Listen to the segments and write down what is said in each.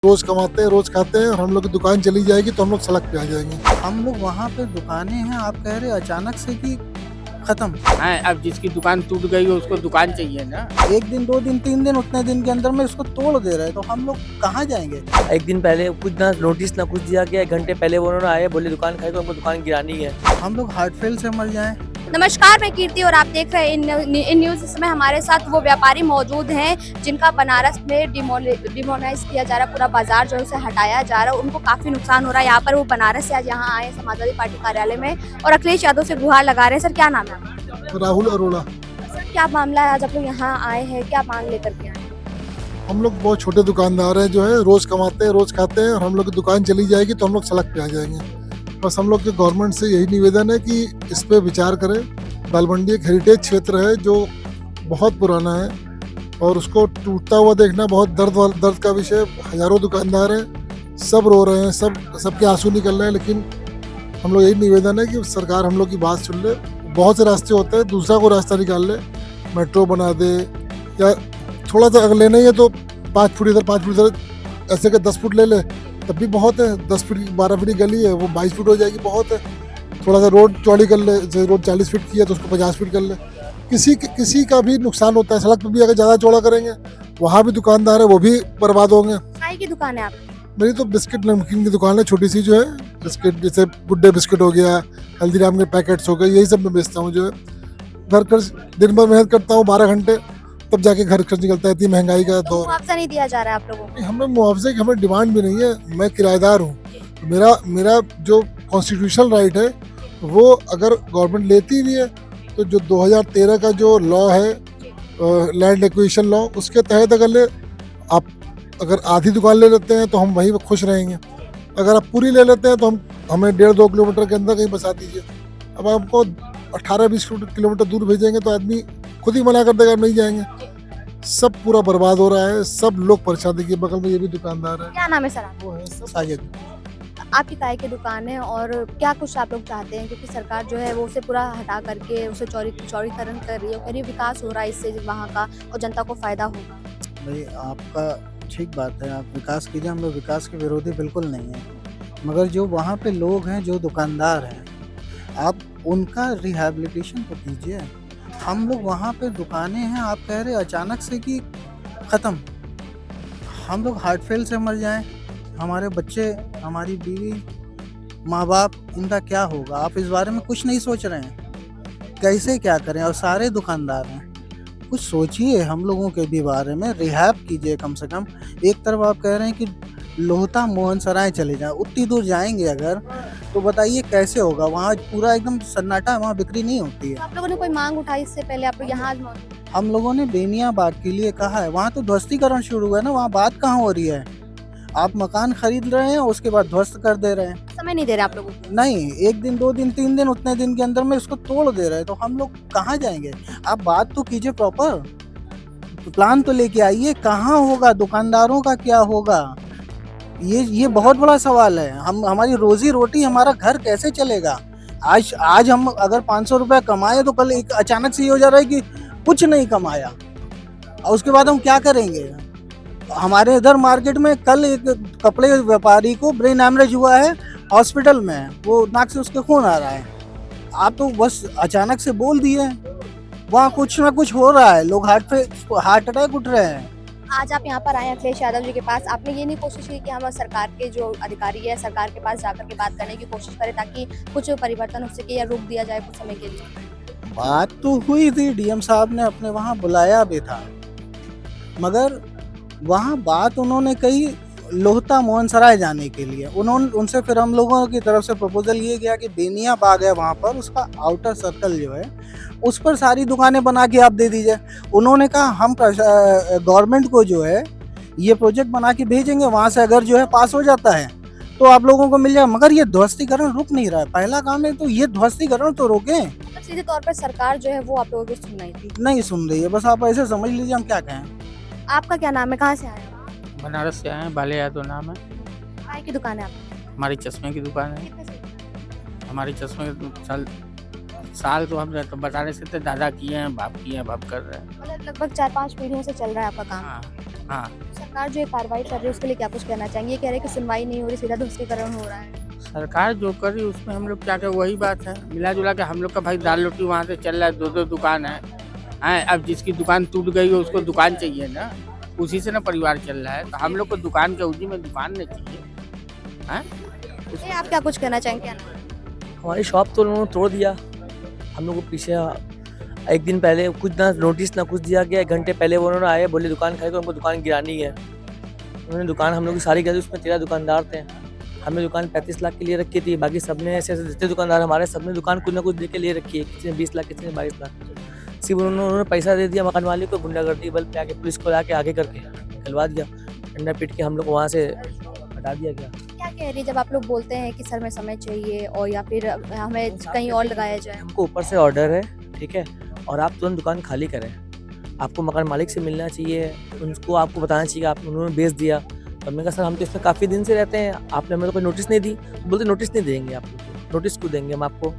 रोज कमाते हैं, रोज खाते हैं, और हम लोग की दुकान चली जाएगी तो हम लोग सड़क पे आ जाएंगे। हम लोग वहाँ पे दुकानें हैं, आप कह रहे अचानक से कि खत्म। हाँ, अब जिसकी दुकान टूट गई है उसको दुकान चाहिए ना। एक दिन, 2 दिन, 3 दिन, उतने दिन के अंदर में इसको तोड़ दे रहे हैं, तो हम लोग कहाँ जाएंगे? एक दिन पहले कुछ ना नोटिस ना कुछ दिया गया, 1 घंटे पहले वो उन्होंने आए बोले दुकान खाई तो हमको दुकान गिरानी है। हम लोग हार्ट फेल से मर जाएं। नमस्कार, मैं कीर्ति और आप देख रहे हैं इन न्यूज। इसमें हमारे साथ वो व्यापारी मौजूद हैं जिनका बनारस में डिमोनाइज किया जा रहा है, पूरा बाजार जो है उसे हटाया जा रहा है। उनको काफी नुकसान हो रहा है। यहाँ पर वो बनारस से आज यहाँ आए समाजवादी पार्टी कार्यालय में और अखिलेश यादव से गुहार लगा रहे हैं। सर, क्या नाम है आपका? राहुल अरोड़ा। सर, क्या मामला है? आज आप लोग यहाँ आए हैं, क्या मांग लेकर के आए? हम लोग बहुत छोटे दुकानदार हैं, जो है रोज कमाते हैं, रोज खाते हैं, और हम लोग की दुकान चली जाएगी तो हम लोग सड़क पे आ जाएंगे। बस हम लोग के गवर्नमेंट से यही निवेदन है कि इस पे विचार करें। दालमंडी एक हेरिटेज क्षेत्र है जो बहुत पुराना है, और उसको टूटता हुआ देखना बहुत दर्द का विषय। हजारों दुकानदार हैं, सब रो रहे हैं, सबके आंसू निकल रहे हैं, लेकिन हम लोग यही निवेदन है कि सरकार हम लोग की बात सुन ले। बहुत से रास्ते होते हैं, दूसरा को रास्ता निकाल ले, मेट्रो बना दे, या थोड़ा सा अगर लेना ही है तो 5 फुट इधर 5 फुट इधर, ऐसे के 10 फुट ले ले तब भी बहुत है। 10 फीट 12 फीट की गली है, वो 22 फीट हो जाएगी, बहुत है। थोड़ा सा रोड चौड़ी कर ले, जैसे रोड 40 फीट की है तो उसको 50 फीट कर ले। किसी का भी नुकसान होता है। सड़क पर भी अगर ज़्यादा चौड़ा करेंगे, वहाँ भी दुकानदार है, वो भी बर्बाद होंगे। चाय की दुकान है आपकी? मेरी तो बिस्किट नमकीन की दुकान है, छोटी सी, जो है बिस्किट, जैसे गुड्डे बिस्किट हो गया, हल्दीराम के पैकेट्स हो गए, यही सब मैं बेचता हूँ। जो है घर खर्च, दिन भर मेहनत करता हूँ 12 घंटे, तब जाके घर खर्च निकलता है। इतनी महंगाई का दौर है। मुआवजा नहीं दिया जा रहा है आप लोगों को? हमें मुआवजे की हमें डिमांड भी नहीं है। मैं किराएदार हूँ। मेरा जो कॉन्स्टिट्यूशनल राइट है, वो अगर गवर्नमेंट लेती भी है तो जो 2013 का जो लॉ है, लैंड एक्विजिशन लॉ, उसके तहत अगर आधी दुकान ले लेते हैं तो हम वहीं पर खुश रहेंगे। अगर आप पूरी ले लेते हैं तो हमें 1.5-2 किलोमीटर के अंदर कहीं बसा दीजिए। अब आपको 18-20 किलोमीटर दूर भेजेंगे तो आदमी खुद ही मना कर देगा, नहीं जाएंगे। सब पूरा बर्बाद हो रहा है, सब लोग परेशान। देखिए बगल में ये भी दुकानदार है। क्या नाम है सर आपका? वो है साजिद। आपकी चाय की दुकान है, और क्या कुछ आप लोग चाहते हैं? क्योंकि सरकार जो है वो उसे पूरा हटा करके उसे चौड़ीकरण कर रही है, कह रही है विकास हो रहा है इससे वहाँ का और जनता को फायदा होगा। भाई आपका ठीक बात है, आप विकास कीजिए, हम लोग विकास के विरोधी बिल्कुल नहीं है, मगर जो वहाँ पे लोग हैं, जो दुकानदार हैं, आप उनका रिहैबिलिटेशन तो कीजिए। हम लोग वहाँ पे दुकानें हैं, आप कह रहे अचानक से कि ख़त्म। हम लोग हार्ट फेल से मर जाएं, हमारे बच्चे, हमारी बीवी, माँ बाप, इनका क्या होगा? आप इस बारे में कुछ नहीं सोच रहे हैं, कैसे क्या करें? और सारे दुकानदार हैं, कुछ सोचिए हम लोगों के भी बारे में, रिहैब कीजिए कम से कम। एक तरफ आप कह रहे हैं कि लोहता मोहन सराय चले जाएं, उतनी दूर जाएंगे अगर, तो बताइए कैसे होगा? वहाँ पूरा एकदम सन्नाटा है, वहाँ बिक्री नहीं होती है। आप लोगों ने कोई मांग उठाई इससे पहले? आप लोग यहाँ आज हम लोगों ने बेनिया बाग के लिए कहा है, वहाँ तो ध्वस्तीकरण शुरू हुआ है ना, वहाँ बात कहाँ हो रही है? आप मकान खरीद रहे हैं, उसके बाद ध्वस्त कर दे रहे हैं। समय नहीं दे रहे आप लोगों को? नहीं, 1 दिन, 2 दिन, 3 दिन, उतने दिन के अंदर में इसको तोड़ दे रहे हैं, तो हम लोग कहाँ जाएंगे? आप बात तो कीजिए, प्रॉपर प्लान तो लेके आइए। कहाँ होगा? दुकानदारों का क्या होगा? ये बहुत बड़ा सवाल है। हमारी रोजी रोटी, हमारा घर कैसे चलेगा? आज हम अगर 500 रुपया कमाए तो कल एक अचानक से ये हो जा रहा है कि कुछ नहीं कमाया, और उसके बाद हम क्या करेंगे? हमारे इधर मार्केट में कल एक कपड़े व्यापारी को ब्रेन हैमरेज हुआ है, हॉस्पिटल में, वो नाक से उसके खून आ रहा है। आप तो बस अचानक से बोल दिए, वहाँ कुछ ना कुछ हो रहा है, लोग हार्ट अटैक उठ रहे हैं। आज आप यहाँ पर आए अखिलेश यादव जी के पास, आपने ये नहीं कोशिश की कि हम सरकार के जो अधिकारी है, सरकार के पास जाकर के बात करने की कोशिश करें ताकि कुछ परिवर्तन हो सके या रोक दिया जाए कुछ समय के लिए? बात तो हुई थी, डीएम साहब ने अपने वहाँ बुलाया भी था, मगर वहाँ बात उन्होंने कही लोहता मोहन सराय जाने के लिए। उनसे फिर हम लोगों की तरफ से प्रपोजल ये गया कि बेनिया बाग है वहाँ पर, उसका आउटर सर्कल जो है उस पर सारी दुकानें बना के आप दे दीजिए। उन्होंने कहा हम गवर्नमेंट को जो है ये प्रोजेक्ट बना के भेजेंगे, वहाँ से अगर जो है पास हो जाता है तो आप लोगों को मिल जाए, मगर ये ध्वस्तीकरण रुक नहीं रहा है। पहला काम है तो ये ध्वस्तीकरण तो रोकें। मतलब सीधे तौर पर सरकार जो है वो आप लोगों की सुन रही थी? नहीं सुन रही है, बस आप ऐसे समझ लीजिए, हम क्या कहें। आपका क्या नाम है? कहाँ से आए? बनारस से आए हैं, बाले यादव नाम है। चाय की दुकान है आपकी? हमारी चश्मे की दुकान है। कितने से? हमारी चश्मे साल तो हम तो बताने से थे, दादा किए हैं, बाप किए हैं, बाप कर रहे हैं। मतलब लगभग 4-5 पीढ़ियों से चल रहा है आपका काम? हाँ हाँ। सरकार सरकार जो ये कार्रवाई कर रही है उसके लिए क्या कुछ कहना चाहेंगे? ये कह रहे हैं कि सुनवाई नहीं हो रही, सीधा ध्वस्तीकरण हो रहा है। सरकार जो कर रही है उसमें हम लोग क्या क्या वही बात है, मिला जुला के हम लोग का भाई दाल रोटी वहाँ से चल रहा है, 2-2 दुकान है। अब जिसकी दुकान टूट गई है उसको दुकान चाहिए ना, उसी से ना परिवार चल रहा है, तो हम लोग को दुकान के अवधि में दुकान नहीं चाहिए। ये आप क्या कुछ कहना चाहेंगे? हमारी शॉप तो उन्होंने तोड़ दिया। हम लोग को पीछे एक दिन पहले कुछ ना नोटिस ना कुछ दिया गया, 1 घंटे पहले वो उन्होंने आए, बोले दुकान खाई तो हमको दुकान गिरानी है। उन्होंने दुकान हम लोग की सारी गिराई, उसमें 13 दुकानदार थे। हमने दुकान 35 लाख के लिए रखी थी, बाकी सबने ऐसे जितने दुकानदार हमारे सबने दुकान कुछ ना कुछ दे के लिए रखी है, किसी ने 20 लाख, किसी ने 22 लाख। सिर्फ उन्होंने पैसा दे दिया मकान मालिक को, गुंडागर्दी बल पे आके पुलिस को लाके आगे करके निकलवा दिया, डंडा पीट के हम लोग वहाँ से हटा दिया गया। क्या कह रही है जब आप लोग बोलते हैं कि सर में समय चाहिए और या फिर हमें कहीं और लगाया जाए? हमको ऊपर से ऑर्डर है, ठीक है, और आप तुरंत दुकान खाली करें। आपको मकान मालिक से मिलना चाहिए, उनको आपको बताना चाहिए आप उन्होंने बेच दिया। तो हमने कहा सर हम तो इसमें काफ़ी दिन से रहते हैं, आपने हमें तो कोई नोटिस नहीं दी। बोलते नोटिस नहीं देंगे आपको, नोटिस क्यों देंगे हम आपको,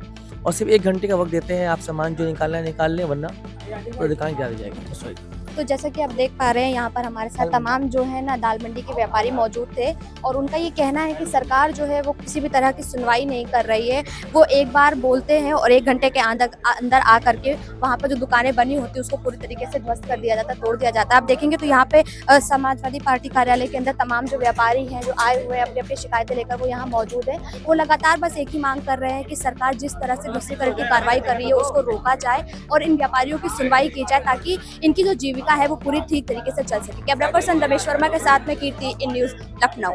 और सिर्फ 1 घंटे का वक्त देते हैं, आप सामान जो निकालना है निकाल लें, वरना तो दुकान गिरा दी जाएगी। सॉरी। तो जैसा कि आप देख पा रहे हैं यहाँ पर हमारे साथ तमाम जो है ना दाल मंडी के व्यापारी मौजूद थे और उनका ये कहना है कि सरकार जो है वो किसी भी तरह की सुनवाई नहीं कर रही है। वो एक बार बोलते हैं और 1 घंटे के अंदर आ करके वहाँ पर जो दुकानें बनी होती है उसको पूरी तरीके से ध्वस्त कर दिया जाता है, तोड़ दिया जाता है। आप देखेंगे तो यहाँ पे समाजवादी पार्टी कार्यालय के अंदर तमाम जो व्यापारी हैं जो आए हुए हैं अपनी अपनी शिकायतें लेकर वो यहाँ मौजूद है। वो लगातार बस एक ही मांग कर रहे हैं कि सरकार जिस तरह से ध्वस्तीकरण की कार्रवाई कर रही है उसको रोका जाए और इन व्यापारियों की सुनवाई की जाए ताकि इनकी जो जीविका है वो पूरी ठीक तरीके से चल सके। कैमरा पर्सन रमेश वर्मा के साथ में कीर्ति, इन न्यूज़ लखनऊ।